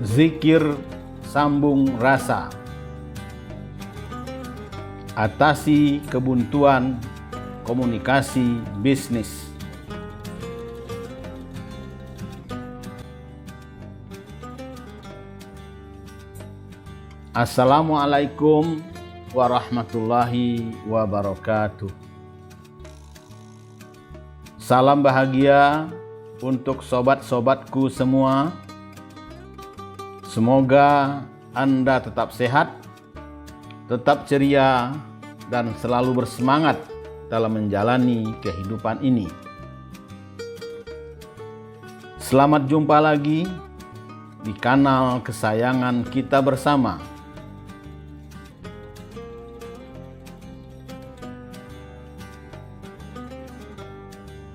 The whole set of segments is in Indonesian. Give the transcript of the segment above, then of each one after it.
Zikir sambung rasa. Atasi kebuntuan komunikasi bisnis. Assalamualaikum warahmatullahi wabarakatuh. Salam bahagia untuk sobat-sobatku semua. Semoga Anda tetap sehat, tetap ceria, dan selalu bersemangat dalam menjalani kehidupan ini. Selamat jumpa lagi di kanal kesayangan kita bersama.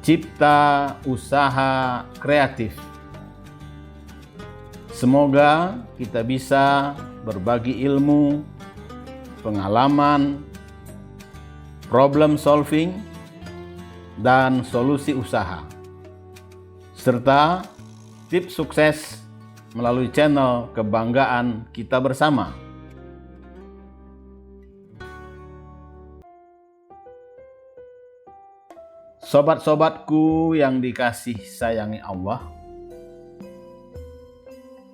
Cipta Usaha Kreatif. Semoga kita bisa berbagi ilmu, pengalaman, problem solving, dan solusi usaha, serta tips sukses melalui channel kebanggaan kita bersama. Sobat-sobatku yang dikasih sayangi Allah,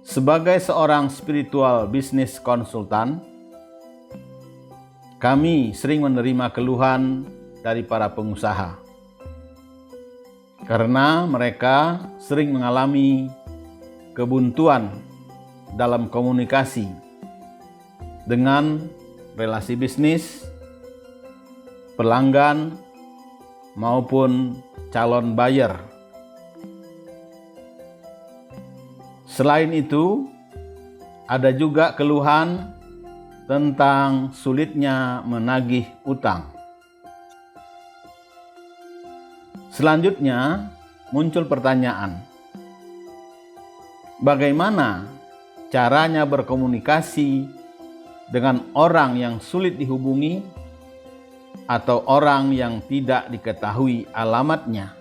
sebagai seorang spiritual business konsultan, kami sering menerima keluhan dari para pengusaha karena mereka sering mengalami kebuntuan dalam komunikasi dengan relasi bisnis, pelanggan, maupun calon buyer. Selain itu, ada juga keluhan tentang sulitnya menagih utang. Selanjutnya, muncul pertanyaan, bagaimana caranya berkomunikasi dengan orang yang sulit dihubungi atau orang yang tidak diketahui alamatnya?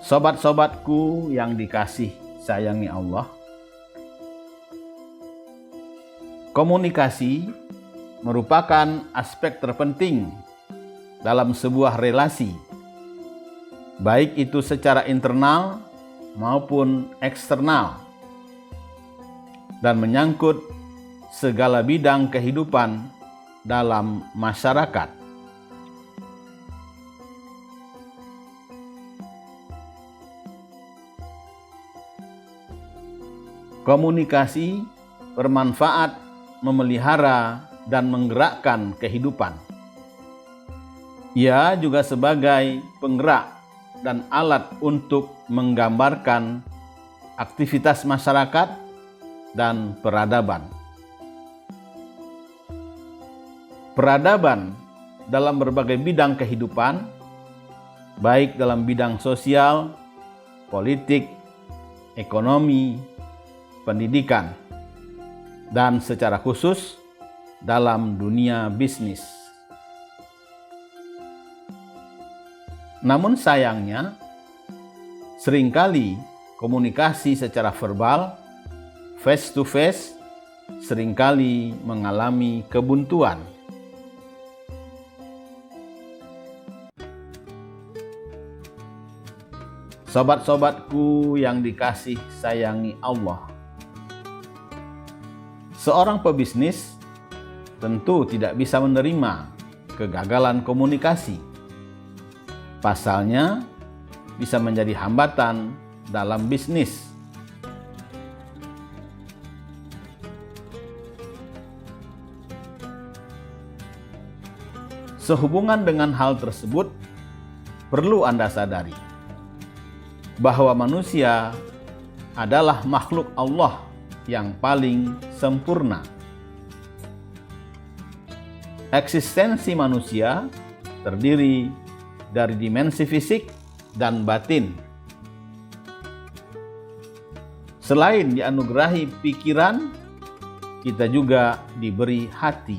Sobat-sobatku yang dikasih sayangi Allah, komunikasi merupakan aspek terpenting dalam sebuah relasi, baik itu secara internal maupun eksternal, dan menyangkut segala bidang kehidupan dalam masyarakat. Komunikasi bermanfaat memelihara dan menggerakkan kehidupan. Ia juga sebagai penggerak dan alat untuk menggambarkan aktivitas masyarakat dan peradaban. Peradaban dalam berbagai bidang kehidupan, baik dalam bidang sosial, politik, ekonomi, pendidikan, dan secara khusus dalam dunia bisnis. Namun sayangnya, seringkali komunikasi secara verbal, face to face, seringkali mengalami kebuntuan. Sobat-sobatku yang dikasih sayangi Allah, seorang pebisnis tentu tidak bisa menerima kegagalan komunikasi. Pasalnya, bisa menjadi hambatan dalam bisnis. Sehubungan dengan hal tersebut, perlu Anda sadari bahwa manusia adalah makhluk Allah yang paling sempurna. Eksistensi manusia terdiri dari dimensi fisik dan batin. Selain dianugerahi pikiran, kita juga diberi hati.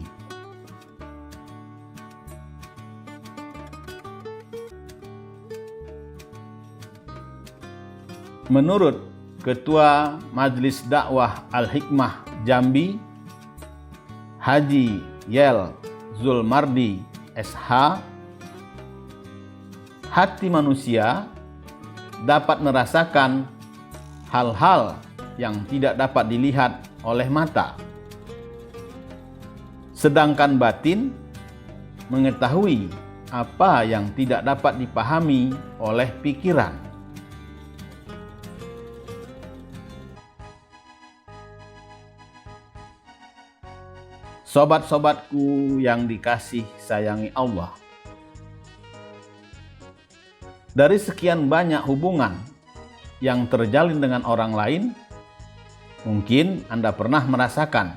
Menurut Ketua Majelis Dakwah Al-Hikmah Jambi, Haji Yel Zulmardi SH, hati manusia dapat merasakan hal-hal yang tidak dapat dilihat oleh mata, sedangkan batin mengetahui apa yang tidak dapat dipahami oleh pikiran. Sobat-sobatku yang dikasih sayangi Allah, dari sekian banyak hubungan yang terjalin dengan orang lain, mungkin Anda pernah merasakan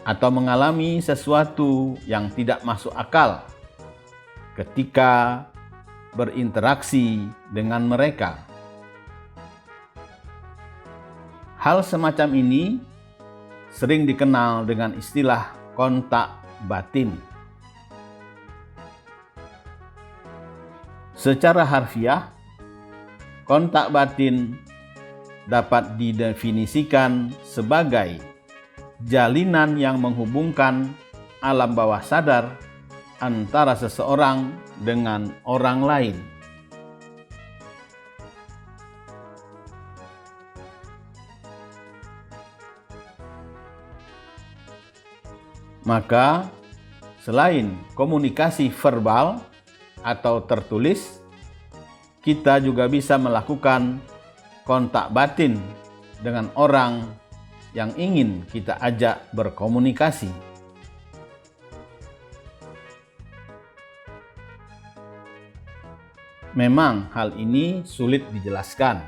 atau mengalami sesuatu yang tidak masuk akal ketika berinteraksi dengan mereka. Hal semacam ini sering dikenal dengan istilah kontak batin. Secara harfiah, kontak batin dapat didefinisikan sebagai jalinan yang menghubungkan alam bawah sadar antara seseorang dengan orang lain. Maka, selain komunikasi verbal atau tertulis, kita juga bisa melakukan kontak batin dengan orang yang ingin kita ajak berkomunikasi. Memang hal ini sulit dijelaskan.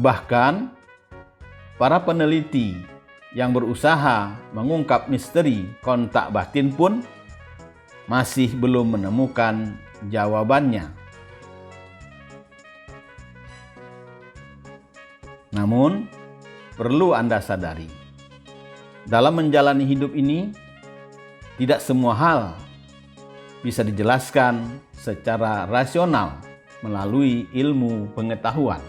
Bahkan, para peneliti yang berusaha mengungkap misteri kontak batin pun masih belum menemukan jawabannya. Namun, perlu Anda sadari, dalam menjalani hidup ini, tidak semua hal bisa dijelaskan secara rasional melalui ilmu pengetahuan.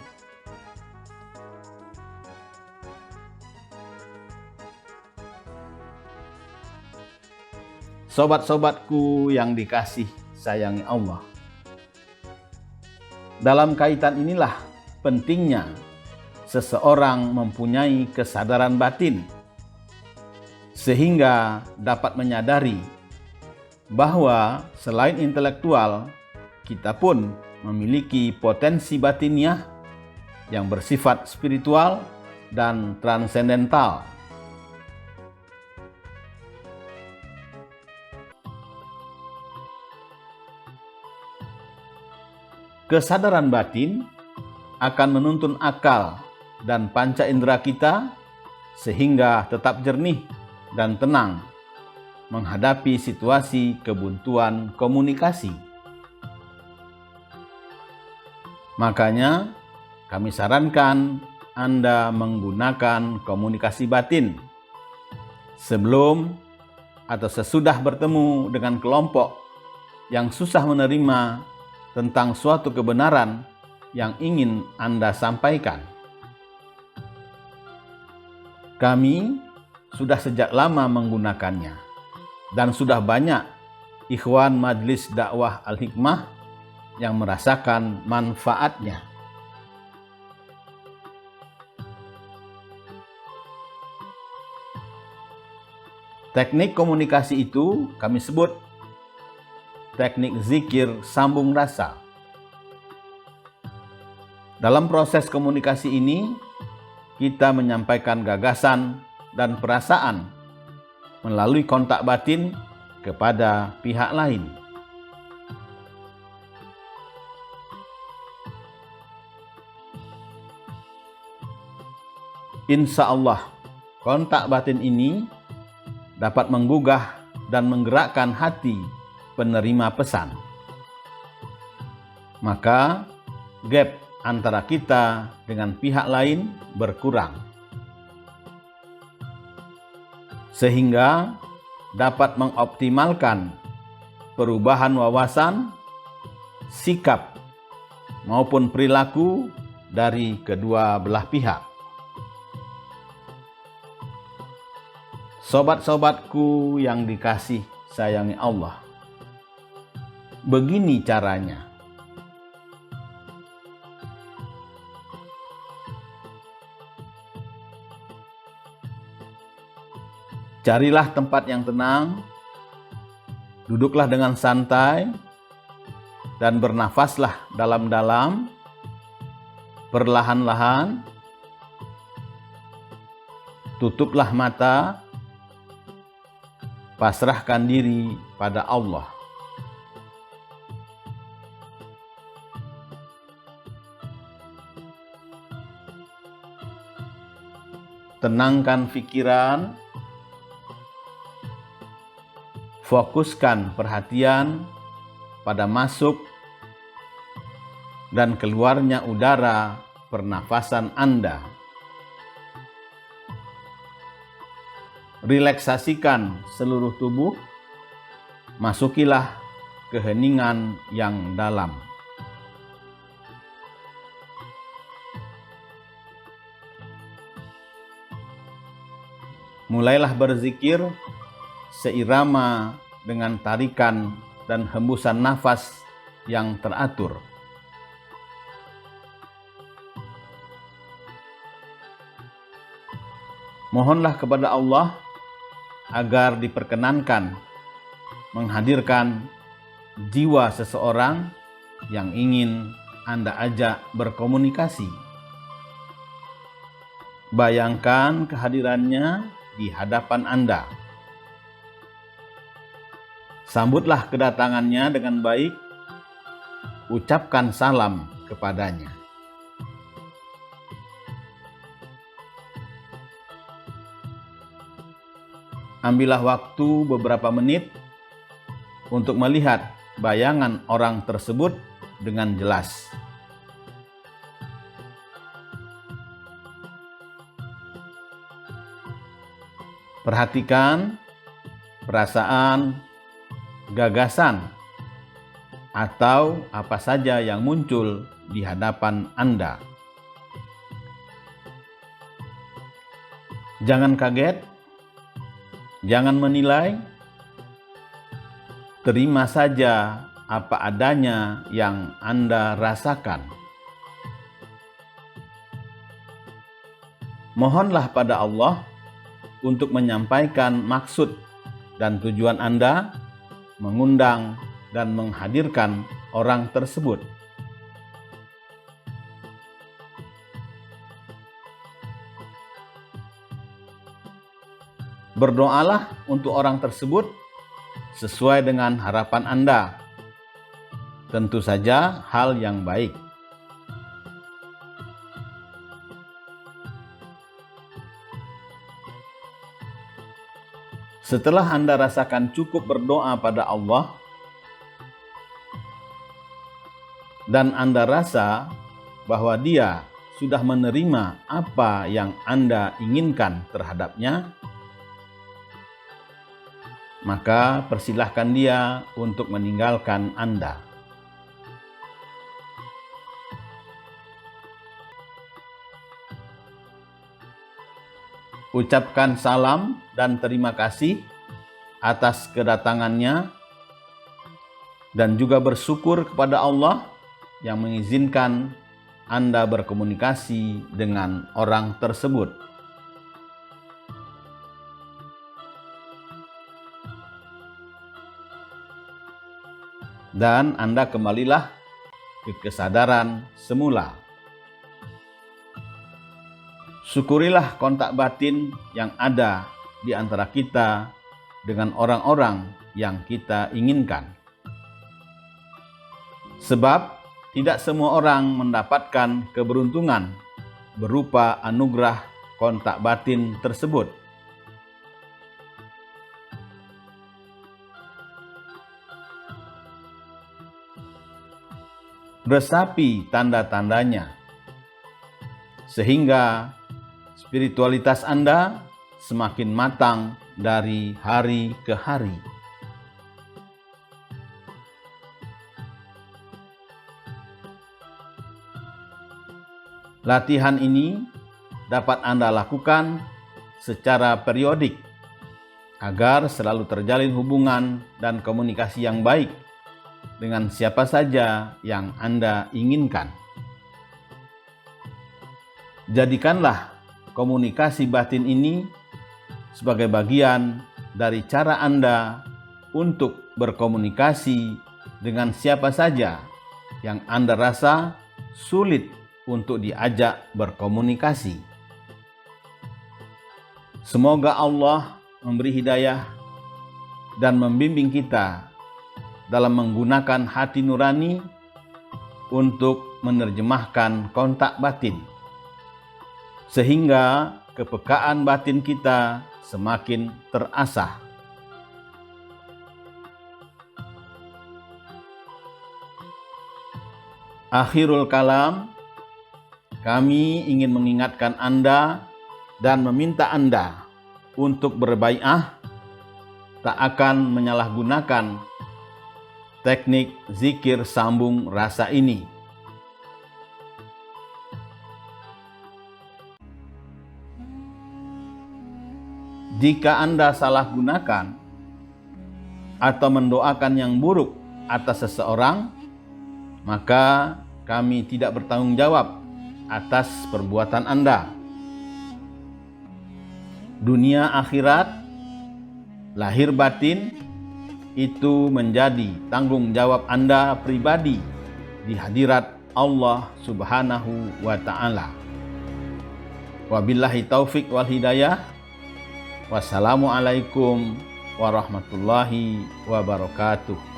Sobat-sobatku yang dikasih sayangi Allah, dalam kaitan inilah pentingnya seseorang mempunyai kesadaran batin, sehingga dapat menyadari bahwa selain intelektual, kita pun memiliki potensi batiniah yang bersifat spiritual dan transendental. Kesadaran batin akan menuntun akal dan panca indera kita sehingga tetap jernih dan tenang menghadapi situasi kebuntuan komunikasi. Makanya, kami sarankan Anda menggunakan komunikasi batin sebelum atau sesudah bertemu dengan kelompok yang susah menerima tentang suatu kebenaran yang ingin Anda sampaikan. Kami sudah sejak lama menggunakannya dan sudah banyak ikhwan Majelis Dakwah Al-Hikmah yang merasakan manfaatnya. Teknik komunikasi itu kami sebut teknik zikir sambung rasa. Dalam proses komunikasi ini, kita menyampaikan gagasan dan perasaan melalui kontak batin kepada pihak lain. Insya Allah, kontak batin ini dapat menggugah dan menggerakkan hati penerima pesan. Maka gap antara kita dengan pihak lain berkurang, sehingga dapat mengoptimalkan perubahan wawasan, sikap, maupun perilaku dari kedua belah pihak. Sobat-sobatku yang dikasih sayangi Allah, begini caranya. Carilah tempat yang tenang, duduklah dengan santai, dan bernafaslah dalam-dalam, perlahan-lahan. Tutuplah mata, pasrahkan diri pada Allah. Tenangkan pikiran, fokuskan perhatian pada masuk dan keluarnya udara pernafasan Anda. Relaksasikan seluruh tubuh, masukilah keheningan yang dalam. Mulailah berzikir seirama dengan tarikan dan hembusan nafas yang teratur. Mohonlah kepada Allah agar diperkenankan menghadirkan jiwa seseorang yang ingin Anda ajak berkomunikasi. Bayangkan kehadirannya di hadapan Anda. Sambutlah kedatangannya dengan baik, ucapkan salam kepadanya. Ambillah waktu beberapa menit untuk melihat bayangan orang tersebut dengan jelas. Perhatikan perasaan, gagasan, atau apa saja yang muncul di hadapan Anda. Jangan kaget, jangan menilai, terima saja apa adanya yang Anda rasakan. Mohonlah pada Allah untuk menyampaikan maksud dan tujuan Anda mengundang dan menghadirkan orang tersebut. Berdoalah untuk orang tersebut sesuai dengan harapan Anda. Tentu saja hal yang baik. Setelah Anda rasakan cukup berdoa pada Allah dan Anda rasa bahwa Dia sudah menerima apa yang Anda inginkan terhadapnya, maka persilahkan Dia untuk meninggalkan Anda. Ucapkan salam dan terima kasih atas kedatangannya dan juga bersyukur kepada Allah yang mengizinkan Anda berkomunikasi dengan orang tersebut. Dan Anda kembalilah ke kesadaran semula. Syukurilah kontak batin yang ada di antara kita dengan orang-orang yang kita inginkan. Sebab tidak semua orang mendapatkan keberuntungan berupa anugerah kontak batin tersebut. Resapi tanda-tandanya, sehingga spiritualitas Anda semakin matang dari hari ke hari. Latihan ini dapat Anda lakukan secara periodik agar selalu terjalin hubungan dan komunikasi yang baik dengan siapa saja yang Anda inginkan. Jadikanlah komunikasi batin ini sebagai bagian dari cara Anda untuk berkomunikasi dengan siapa saja yang Anda rasa sulit untuk diajak berkomunikasi. Semoga Allah memberi hidayah dan membimbing kita dalam menggunakan hati nurani untuk menerjemahkan kontak batin, sehingga kepekaan batin kita semakin terasah. Akhirul kalam, kami ingin mengingatkan Anda dan meminta Anda untuk berbai'ah tak akan menyalahgunakan teknik zikir sambung rasa ini. Jika Anda salah gunakan atau mendoakan yang buruk atas seseorang, maka kami tidak bertanggung jawab atas perbuatan Anda. Dunia akhirat, lahir batin, itu menjadi tanggung jawab Anda pribadi di hadirat Allah Subhanahu wa Ta'ala. Wabillahi taufik wal hidayah. Wassalamualaikum warahmatullahi wabarakatuh.